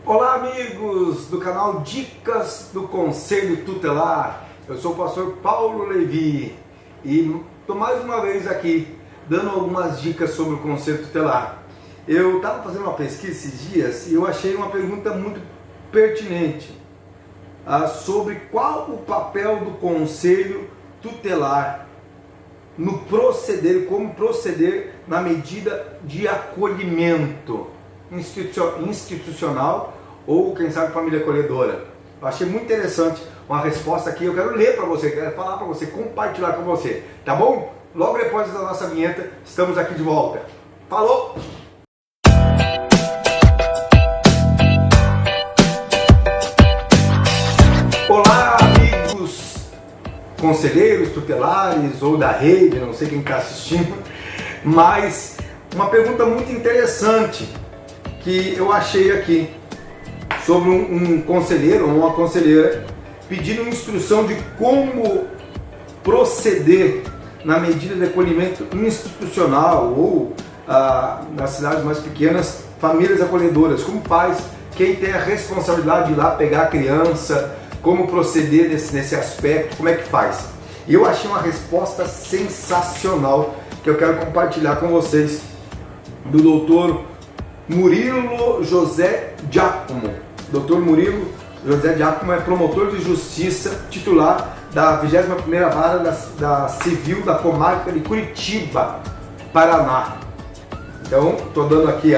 Olá amigos do canal Dicas do Conselho Tutelar, eu sou o pastor Paulo Levi e estou mais uma vez aqui dando algumas dicas sobre o Conselho Tutelar. Eu estava fazendo uma pesquisa esses dias e eu achei uma pergunta muito pertinente sobre qual o papel do Conselho Tutelar no proceder, como proceder na medida de acolhimento institucional ou, quem sabe, família acolhedora. Eu achei muito interessante uma resposta aqui, eu quero ler para você, quero falar para você, compartilhar com você, tá bom? Logo depois da nossa vinheta, estamos aqui de volta. Falou! Olá, amigos conselheiros tutelares ou da rede, não sei quem está assistindo, mas uma pergunta muito interessante que eu achei aqui sobre um conselheiro ou uma conselheira pedindo instrução de como proceder na medida de acolhimento institucional ou nas cidades mais pequenas, famílias acolhedoras, como pais, quem tem a responsabilidade de ir lá pegar a criança, como proceder nesse aspecto, como é que faz. E eu achei uma resposta sensacional que eu quero compartilhar com vocês, do doutor Murilo José Giacomo. Dr. Murilo José Giacomo é promotor de justiça, titular da 21ª Vara da Civil da Comarca de Curitiba, Paraná. Então, estou dando aqui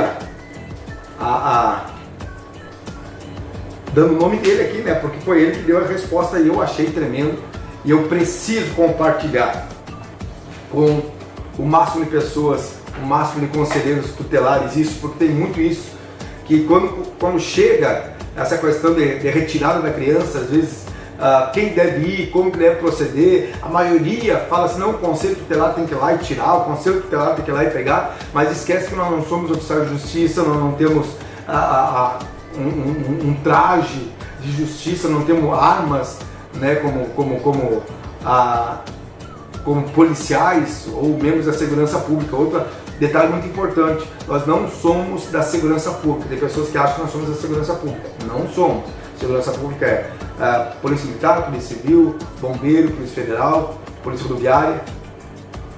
dando o nome dele aqui, né? Porque foi ele que deu a resposta e eu achei tremendo e eu preciso compartilhar com o máximo de pessoas, o máximo de conselheiros tutelares, isso, porque tem muito isso, que quando chega essa questão de retirada da criança, às vezes quem deve ir, como que deve proceder, a maioria fala assim, não, o conselho tutelar tem que ir lá e tirar, o conselho tutelar tem que ir lá e pegar, mas esquece que nós não somos oficiais de justiça, nós não temos um traje de justiça, não temos armas, né, como policiais ou membros da segurança pública. Outro detalhe muito importante, nós não somos da segurança pública. Tem pessoas que acham que nós somos da segurança pública. Não somos. Segurança pública é Polícia Militar, Polícia Civil, Bombeiro, Polícia Federal, Polícia Rodoviária.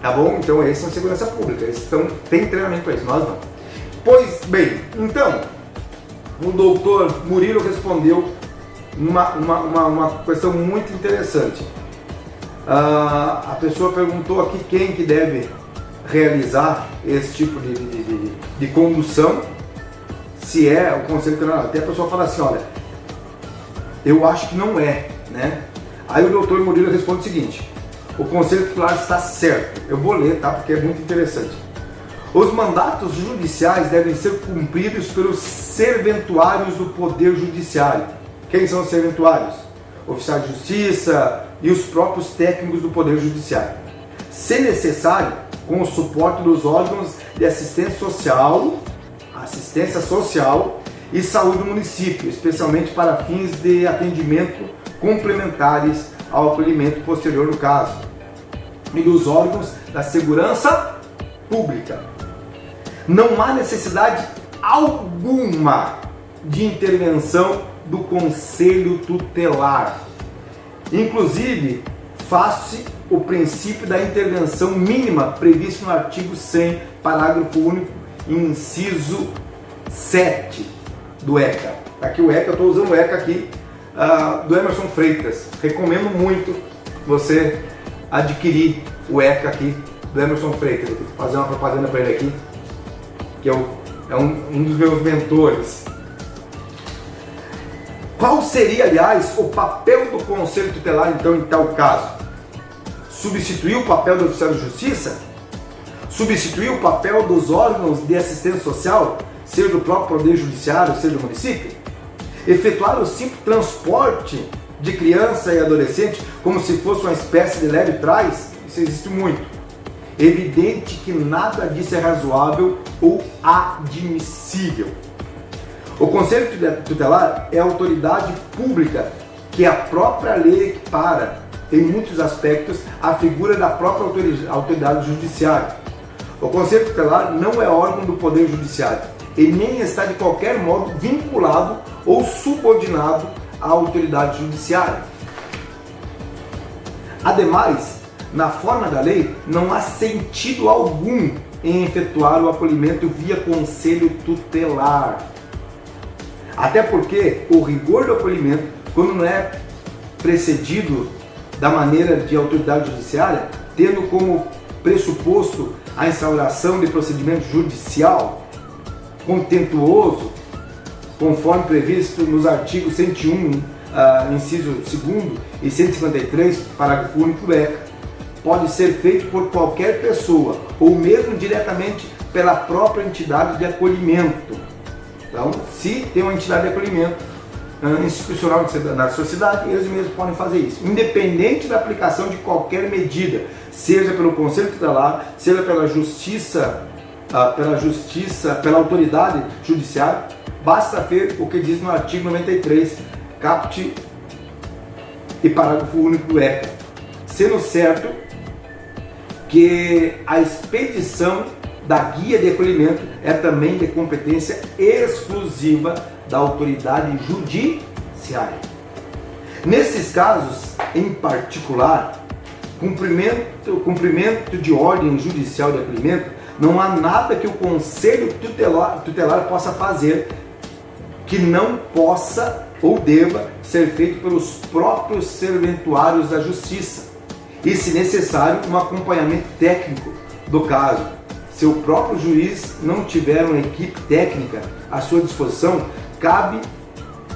Tá bom? Então esses são segurança pública. Eles têm treinamento para isso, nós não. Pois bem, então, o doutor Murilo respondeu uma questão muito interessante. A pessoa perguntou aqui quem que deve realizar esse tipo de condução, se é o Conselho Tutelar. Até a pessoa fala assim, olha, eu acho que não é, né? Aí o doutor Murilo responde o seguinte, o Conselho Tutelar está certo. Eu vou ler, tá? Porque é muito interessante. Os mandatos judiciais devem ser cumpridos pelos serventuários do Poder Judiciário. Quem são os serventuários? Oficiais de Justiça e os próprios técnicos do Poder Judiciário. Se necessário, com o suporte dos órgãos de assistência social e saúde do município, especialmente para fins de atendimento complementares ao acolhimento posterior no caso, e dos órgãos da segurança pública. Não há necessidade alguma de intervenção do Conselho Tutelar. Inclusive, faz-se o princípio da intervenção mínima previsto no artigo 100, parágrafo único, inciso 7 do ECA. Aqui o ECA, eu estou usando o ECA aqui, do Emerson Freitas. Recomendo muito você adquirir o ECA aqui do Emerson Freitas. Eu vou fazer uma propaganda para ele aqui, que é um dos meus mentores. Qual seria, aliás, o papel do Conselho Tutelar, então, em tal caso? Substituir o papel do oficial de justiça? Substituir o papel dos órgãos de assistência social, seja do próprio Poder Judiciário, seja do município? Efetuar o simples transporte de criança e adolescente como se fosse uma espécie de leve trás? Isso existe muito. Evidente que nada disso é razoável ou admissível. O Conselho Tutelar é a autoridade pública que a própria lei equipara, em muitos aspectos, a figura da própria autoridade judiciária. O Conselho Tutelar não é órgão do Poder Judiciário, e nem está de qualquer modo vinculado ou subordinado à autoridade judiciária. Ademais, na forma da lei, não há sentido algum em efetuar o acolhimento via conselho tutelar. Até porque o rigor do acolhimento, quando não é precedido da maneira de autoridade judiciária, tendo como pressuposto a instauração de procedimento judicial contentuoso, conforme previsto nos artigos 101, inciso 2º e 153, parágrafo único do ECA, pode ser feito por qualquer pessoa ou mesmo diretamente pela própria entidade de acolhimento. Então, se tem uma entidade de acolhimento institucional na sociedade, eles mesmos podem fazer isso, independente da aplicação de qualquer medida, seja pelo Conselho Tutelar, seja pela Justiça, pela autoridade judiciária. Basta ver o que diz no artigo 93, caput e parágrafo único do ECA, sendo certo que a expedição da guia de acolhimento é também de competência exclusiva da autoridade judiciária. Nesses casos, em particular, cumprimento de ordem judicial de acolhimento, não há nada que o Conselho Tutelar possa fazer que não possa ou deva ser feito pelos próprios serventuários da Justiça, e, se necessário, um acompanhamento técnico do caso. Se o próprio juiz não tiver uma equipe técnica à sua disposição, cabe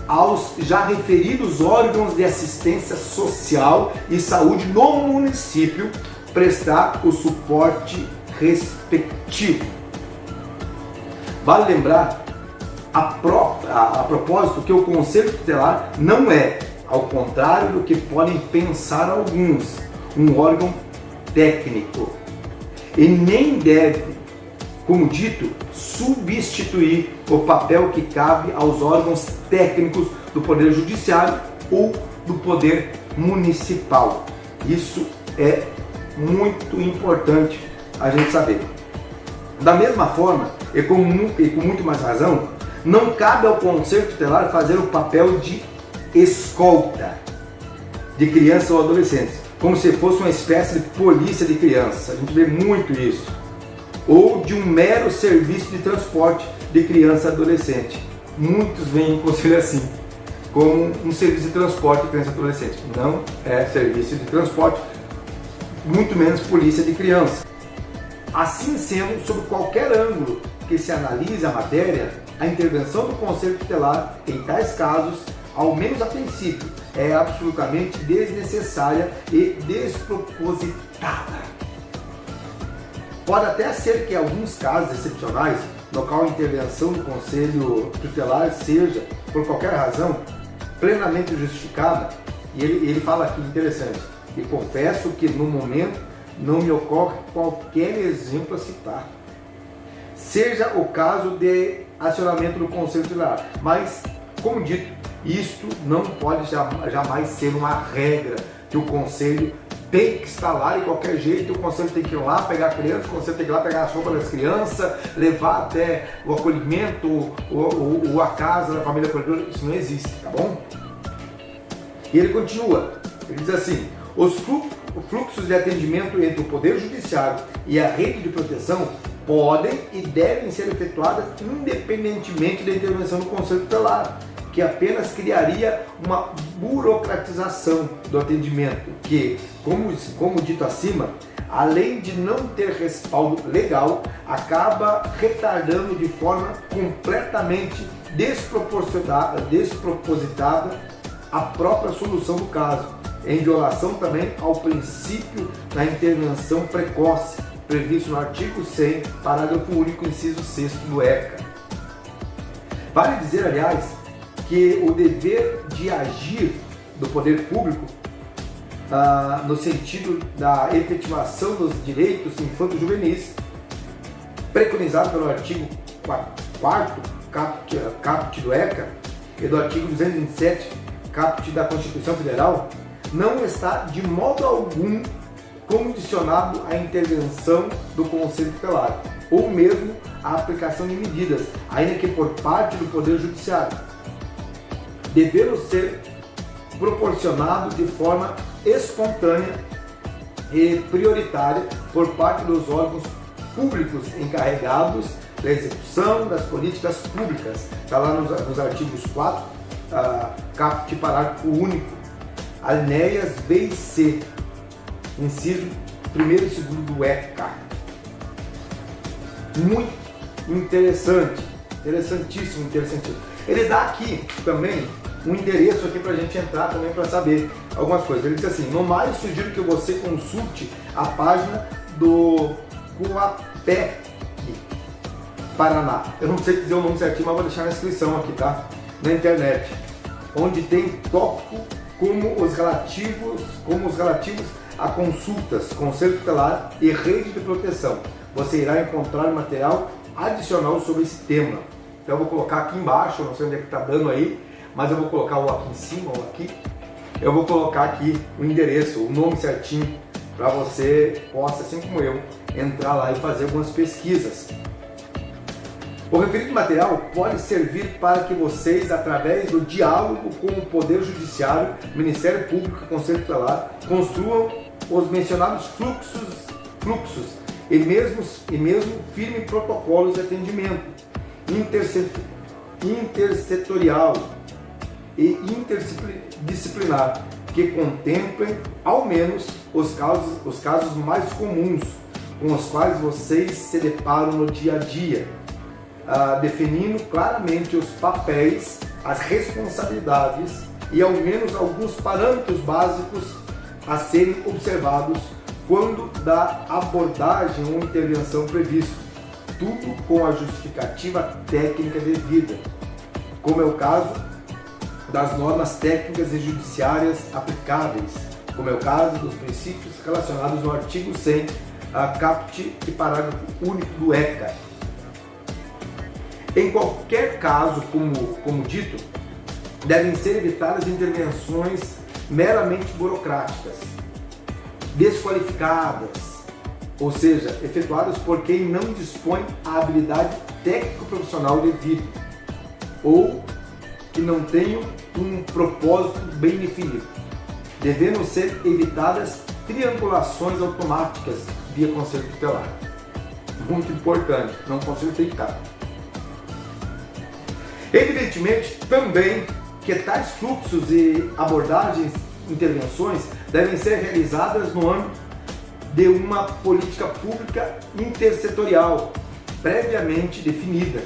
aos já referidos órgãos de assistência social e saúde no município prestar o suporte respectivo. Vale lembrar, a propósito, que o Conselho Tutelar não é, ao contrário do que podem pensar alguns, um órgão técnico, e nem deve, como dito, substituir o papel que cabe aos órgãos técnicos do Poder Judiciário ou do Poder Municipal. Isso é muito importante a gente saber. Da mesma forma, e com muito mais razão, não cabe ao Conselho Tutelar fazer o papel de escolta de crianças ou adolescentes, como se fosse uma espécie de polícia de crianças. A gente vê muito isso. Ou de um mero serviço de transporte de criança e adolescente. Muitos veem o conselho assim, como um serviço de transporte de criança e adolescente. Não é serviço de transporte, muito menos polícia de criança. Assim sendo, sob qualquer ângulo que se analise a matéria, a intervenção do Conselho Tutelar em tais casos, ao menos a princípio, é absolutamente desnecessária e despropositada. Pode até ser que em alguns casos excepcionais, no qual a intervenção do Conselho Tutelar seja, por qualquer razão, plenamente justificada, e ele fala aqui, interessante, e confesso que no momento não me ocorre qualquer exemplo a citar. Seja o caso de acionamento do Conselho Tutelar, mas, como dito, isto não pode jamais ser uma regra que o Conselho tem que estar lá de qualquer jeito, o Conselho tem que ir lá pegar a criança, o Conselho tem que ir lá pegar a sopa das crianças, levar até o acolhimento ou a casa da família acolhedora. Isso não existe, tá bom? E ele continua, ele diz assim: os fluxos de atendimento entre o Poder Judiciário e a rede de proteção podem e devem ser efetuadas independentemente da intervenção do Conselho Tutelar, que apenas criaria uma burocratização do atendimento que, como dito acima, além de não ter respaldo legal, acaba retardando de forma completamente despropositada a própria solução do caso, em violação também ao princípio da intervenção precoce, previsto no artigo 100, parágrafo único, inciso 6º do ECA. Vale dizer, aliás, que o dever de agir do poder público no sentido da efetivação dos direitos infanto-juvenis, preconizado pelo artigo 4º caput do ECA e do artigo 227 caput da Constituição Federal, não está de modo algum condicionado à intervenção do Conselho Tutelar, ou mesmo a aplicação de medidas, ainda que por parte do Poder Judiciário, devendo ser proporcionado de forma espontânea e prioritária por parte dos órgãos públicos encarregados da execução das políticas públicas. Está lá nos artigos 4, caput parágrafo único, alíneas B e C, inciso 1º e 2º do ECA. Muito interessante, interessantíssimo. Ele dá aqui também um endereço aqui para a gente entrar também para saber algumas coisas. Ele diz assim: no mais, sugiro que você consulte a página do COAPEC Paraná. Eu não sei dizer o nome certinho, mas vou deixar na descrição aqui, tá? Na internet, onde tem tópico como os relativos a consultas, conselho tutelar e rede de proteção. Você irá encontrar material adicional sobre esse tema. Então eu vou colocar aqui embaixo, eu não sei onde é que está dando aí, mas eu vou colocar ou aqui em cima ou aqui. Eu vou colocar aqui o endereço, o nome certinho, para você possa, assim como eu, entrar lá e fazer algumas pesquisas. O referido material pode servir para que vocês, através do diálogo com o Poder Judiciário, Ministério Público e Conselho Tutelar, construam os mencionados fluxos e mesmo firme protocolos de atendimento intersetorial e interdisciplinar que contemplem, ao menos, os casos mais comuns com os quais vocês se deparam no dia a dia, definindo claramente os papéis, as responsabilidades e ao menos alguns parâmetros básicos a serem observados quando da abordagem ou intervenção previsto, tudo com a justificativa técnica devida, como é o caso das normas técnicas e judiciárias aplicáveis, como é o caso dos princípios relacionados no artigo 100, caput e parágrafo único do ECA. Em qualquer caso, como dito, devem ser evitadas intervenções meramente burocráticas, desqualificadas, ou seja, efetuadas por quem não dispõe a habilidade técnico-profissional devida, ou que não tenham um propósito bem definido, devendo ser evitadas triangulações automáticas via conselho tutelar. Muito importante, não conselho tutelar. Evidentemente, também que tais fluxos e abordagens, intervenções, devem ser realizadas no âmbito de uma política pública intersetorial, previamente definida,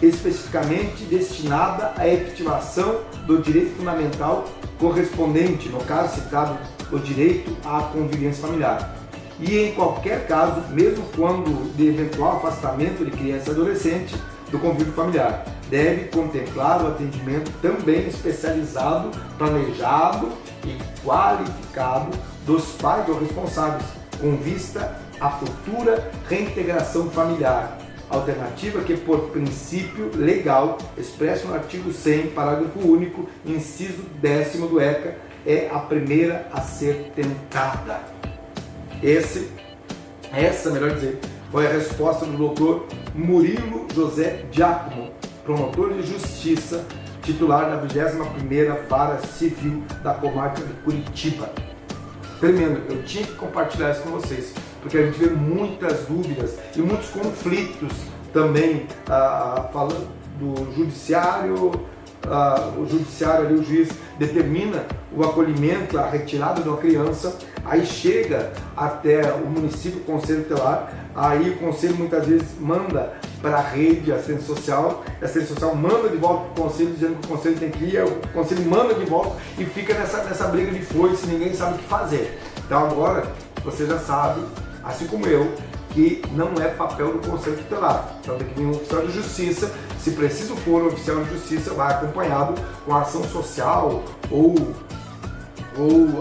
especificamente destinada à efetivação do direito fundamental correspondente, no caso citado, o direito à convivência familiar. E em qualquer caso, mesmo quando de eventual afastamento de criança e adolescente do convívio familiar, deve contemplar o atendimento também especializado, planejado e qualificado dos pais ou responsáveis, com vista à futura reintegração familiar, alternativa que, por princípio legal, expresso no artigo 100, parágrafo único, inciso 10º do ECA, é a primeira a ser tentada. Essa, melhor dizer, foi a resposta do Dr. Murilo José Giacomo, promotor de justiça, titular da 21ª Vara Civil da Comarca de Curitiba. Tremendo, eu tinha que compartilhar isso com vocês, porque a gente vê muitas dúvidas e muitos conflitos também, falando do judiciário, o judiciário ali, o juiz determina o acolhimento, a retirada de uma criança, aí chega até o município, o conselho tutelar, aí o conselho muitas vezes manda para a rede, a assistência social manda de volta para o conselho, dizendo que o conselho tem que ir, o conselho manda de volta e fica nessa briga de foice, ninguém sabe o que fazer. Então agora você já sabe, assim como eu, que não é papel do conselho tutelar. Então tem que vir um oficial de justiça, se preciso for um oficial de justiça, vai acompanhado com a ação social ou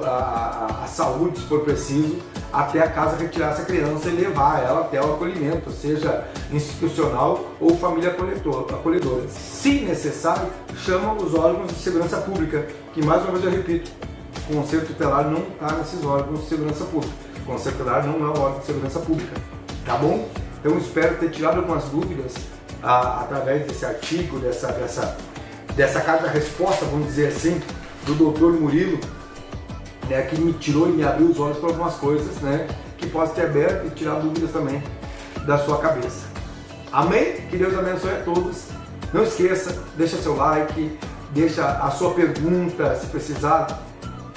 a saúde, se for preciso, até a casa retirar essa criança e levar ela até o acolhimento, seja institucional ou família acolhedora. Se necessário, chama os órgãos de segurança pública, que mais uma vez eu repito, o conselho tutelar não está nesses órgãos de segurança pública. O conselho tutelar não é um órgão de segurança pública, tá bom? Então espero ter tirado algumas dúvidas através desse artigo, dessa carta-resposta, vamos dizer assim, do Dr. Murilo, né, que me tirou e me abriu os olhos para algumas coisas, né, que posso ter aberto e tirar dúvidas também da sua cabeça. Amém? Que Deus abençoe a todos. Não esqueça, deixa seu like, deixa a sua pergunta, se precisar,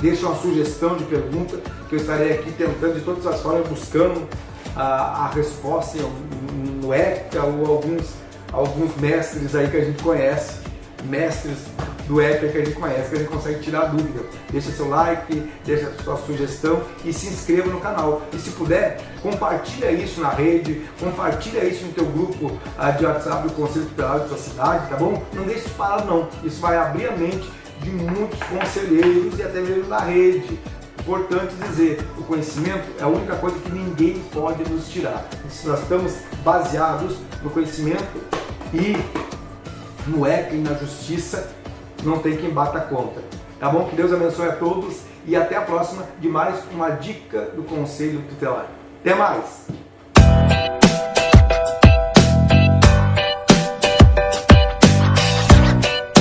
deixa uma sugestão de pergunta, que eu estarei aqui tentando de todas as formas, buscando a resposta no ECA ou alguns mestres aí que a gente conhece, mestres do ECA que a gente conhece, que a gente consegue tirar a dúvida. Deixa seu like, deixa sua sugestão e se inscreva no canal. E se puder, compartilha isso na rede, compartilha isso no teu grupo de WhatsApp do Conselho Tutelar da sua cidade, tá bom? Não deixe isso parado não, isso vai abrir a mente de muitos conselheiros e até mesmo da rede. Importante dizer, o conhecimento é a única coisa que ninguém pode nos tirar. Se nós estamos baseados no conhecimento e no ECA e na justiça, não tem quem bata conta. Tá bom? Que Deus abençoe a todos e até a próxima de mais uma dica do Conselho Tutelar. Até mais!